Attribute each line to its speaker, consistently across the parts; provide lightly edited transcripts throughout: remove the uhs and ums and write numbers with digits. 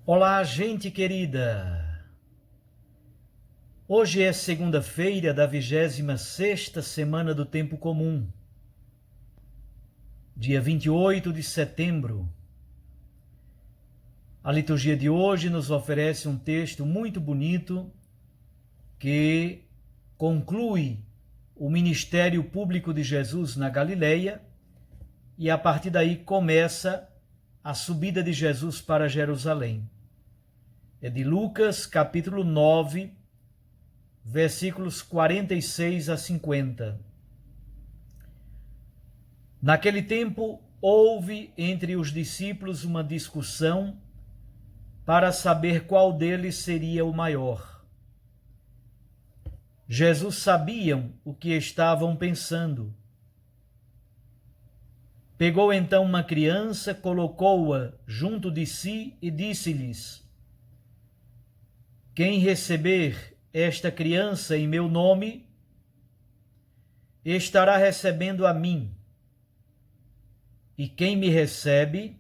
Speaker 1: Olá, gente querida! Hoje é segunda-feira da 26ª semana do Tempo Comum, dia 28 de setembro. A liturgia de hoje nos oferece um texto muito bonito que conclui o ministério público de Jesus na Galileia e a partir daí começa a subida de Jesus para Jerusalém. É de Lucas, capítulo 9, versículos 46 a 50. Naquele tempo, houve entre os discípulos uma discussão para saber qual deles seria o maior. Jesus sabia o que estavam pensando. Pegou então uma criança, colocou-a junto de si e disse-lhes: Quem receber esta criança em meu nome, estará recebendo a mim. E quem me recebe,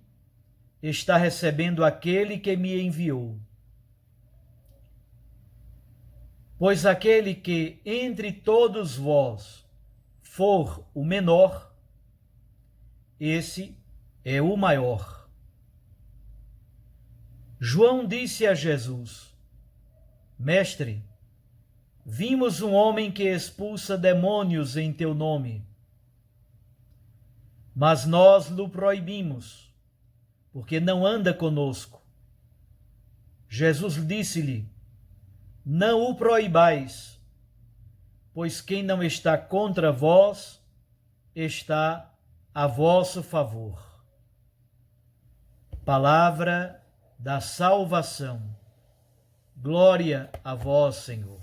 Speaker 1: está recebendo aquele que me enviou. Pois aquele que entre todos vós for o menor, esse é o maior. João disse a Jesus: Mestre, vimos um homem que expulsa demônios em teu nome, mas nós lhe proibimos, porque não anda conosco. Jesus disse-lhe: Não o proibais, pois quem não está contra vós, está a vosso favor. Palavra da salvação. Glória a vós, Senhor.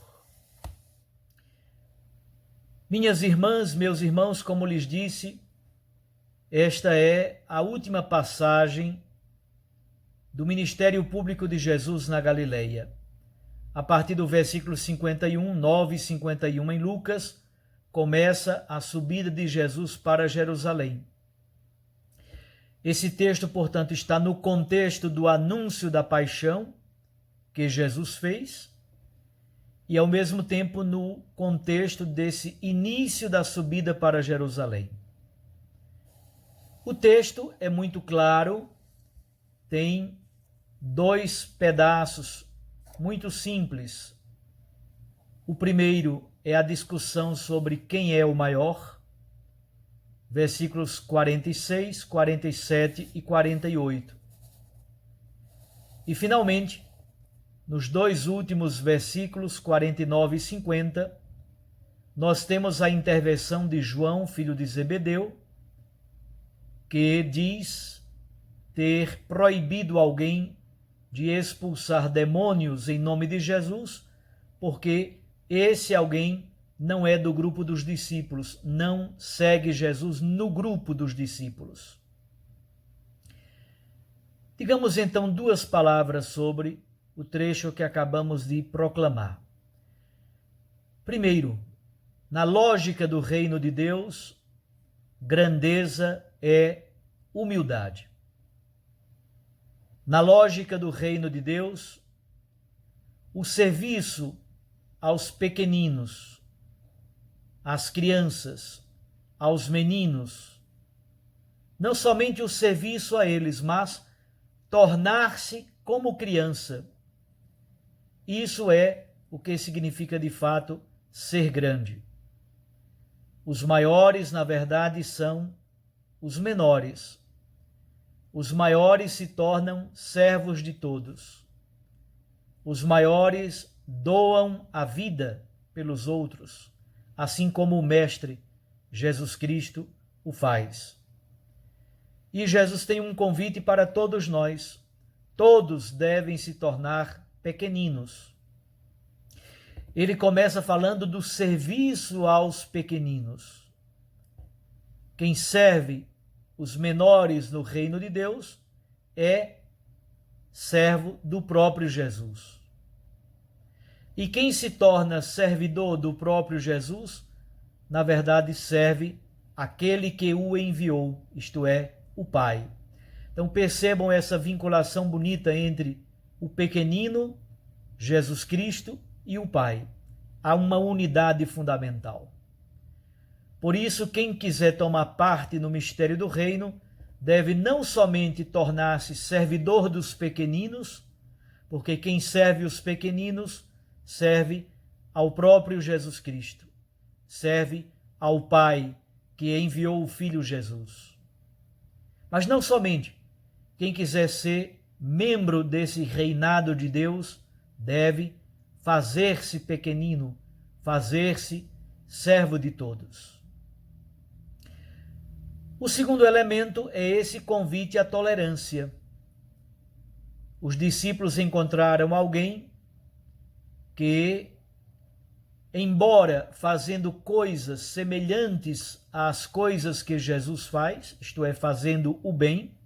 Speaker 1: Minhas irmãs, meus irmãos, como lhes disse, esta é a última passagem do ministério público de Jesus na Galileia. A partir do versículo 51, 9 e 51 em Lucas, começa a subida de Jesus para Jerusalém. Esse texto, portanto, está no contexto do anúncio da paixão que Jesus fez e, ao mesmo tempo, no contexto desse início da subida para Jerusalém. O texto é muito claro, tem dois pedaços muito simples. O primeiro é a discussão sobre quem é o maior, versículos 46, 47 e 48. E, finalmente, nos dois últimos versículos, 49 e 50, nós temos a intervenção de João, filho de Zebedeu, que diz ter proibido alguém de expulsar demônios em nome de Jesus, porque esse alguém não é do grupo dos discípulos, não segue Jesus no grupo dos discípulos. Digamos então duas palavras sobre o trecho que acabamos de proclamar. Primeiro, na lógica do reino de Deus, grandeza é humildade. Na lógica do reino de Deus, o serviço aos pequeninos, às crianças, aos meninos, não somente o serviço a eles, mas tornar-se como criança. Isso é o que significa de fato ser grande. Os maiores, na verdade, são os menores. Os maiores se tornam servos de todos. Os maiores doam a vida pelos outros, assim como o Mestre Jesus Cristo o faz. E Jesus tem um convite para todos nós. Todos devem se tornar pequeninos. Ele começa falando do serviço aos pequeninos. Quem serve os menores no reino de Deus é servo do próprio Jesus. E quem se torna servidor do próprio Jesus, na verdade serve aquele que o enviou, isto é, o Pai. Então percebam essa vinculação bonita entre o pequenino, Jesus Cristo, e o Pai. Há uma unidade fundamental. Por isso, quem quiser tomar parte no mistério do reino deve não somente tornar-se servidor dos pequeninos, porque quem serve os pequeninos serve ao próprio Jesus Cristo, serve ao Pai que enviou o Filho Jesus. Mas não somente, quem quiser ser membro desse reinado de Deus deve fazer-se pequenino, fazer-se servo de todos. O segundo elemento é esse convite à tolerância. Os discípulos encontraram alguém que, embora fazendo coisas semelhantes às coisas que Jesus faz, isto é, fazendo o bem,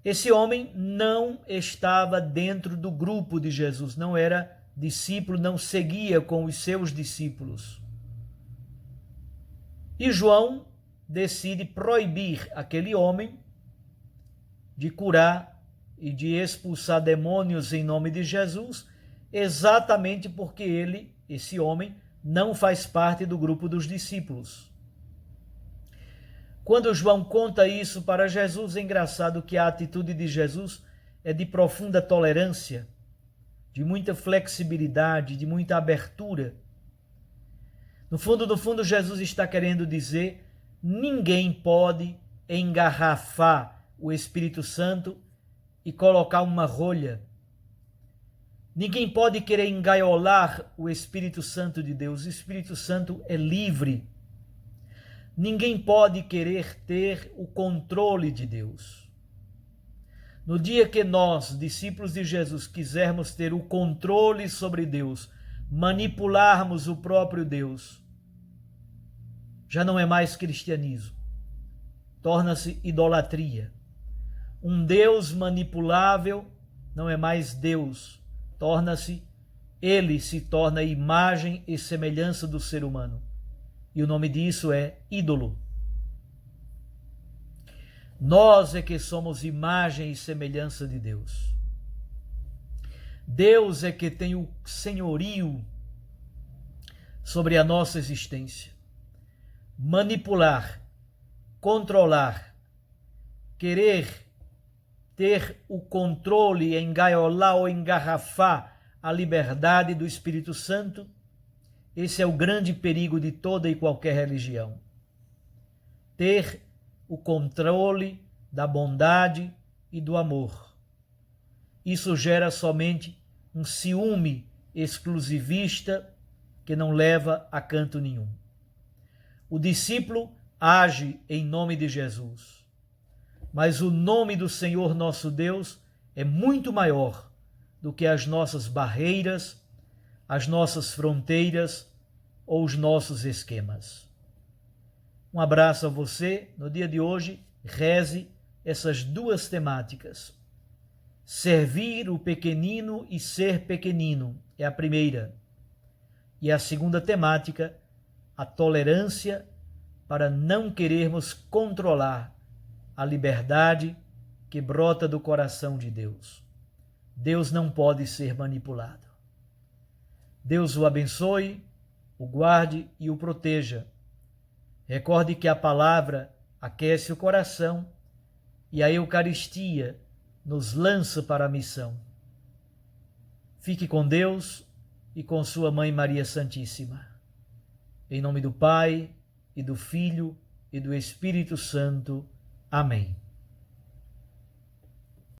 Speaker 1: esse homem não estava dentro do grupo de Jesus, não era discípulo, não seguia com os seus discípulos. E João decide proibir aquele homem de curar e de expulsar demônios em nome de Jesus, exatamente porque ele, esse homem, não faz parte do grupo dos discípulos. Quando João conta isso para Jesus, é engraçado que a atitude de Jesus é de profunda tolerância, de muita flexibilidade, de muita abertura. No fundo, Jesus está querendo dizer: ninguém pode engarrafar o Espírito Santo e colocar uma rolha. Ninguém pode querer engaiolar o Espírito Santo de Deus. O Espírito Santo é livre. Ninguém pode querer ter o controle de Deus. No dia que nós, discípulos de Jesus, quisermos ter o controle sobre Deus, manipularmos o próprio Deus, já não é mais cristianismo. Torna-se idolatria. Um Deus manipulável não é mais Deus. Ele se torna imagem e semelhança do ser humano. E o nome disso é ídolo. Nós é que somos imagem e semelhança de Deus. Deus é que tem o senhorio sobre a nossa existência. Manipular, controlar, querer ter o controle, engaiolar ou engarrafar a liberdade do Espírito Santo, esse é o grande perigo de toda e qualquer religião. Ter o controle da bondade e do amor. Isso gera somente um ciúme exclusivista que não leva a canto nenhum. O discípulo age em nome de Jesus, mas o nome do Senhor nosso Deus é muito maior do que as nossas barreiras, as nossas fronteiras ou os nossos esquemas. Um abraço a você. No dia de hoje, reze essas duas temáticas. Servir o pequenino e ser pequenino é a primeira. E a segunda temática, a tolerância para não querermos controlar a liberdade que brota do coração de Deus. Deus não pode ser manipulado. Deus o abençoe, o guarde e o proteja. Recorde que a palavra aquece o coração e a Eucaristia nos lança para a missão. Fique com Deus e com sua Mãe Maria Santíssima. Em nome do Pai, e do Filho, e do Espírito Santo. Amém.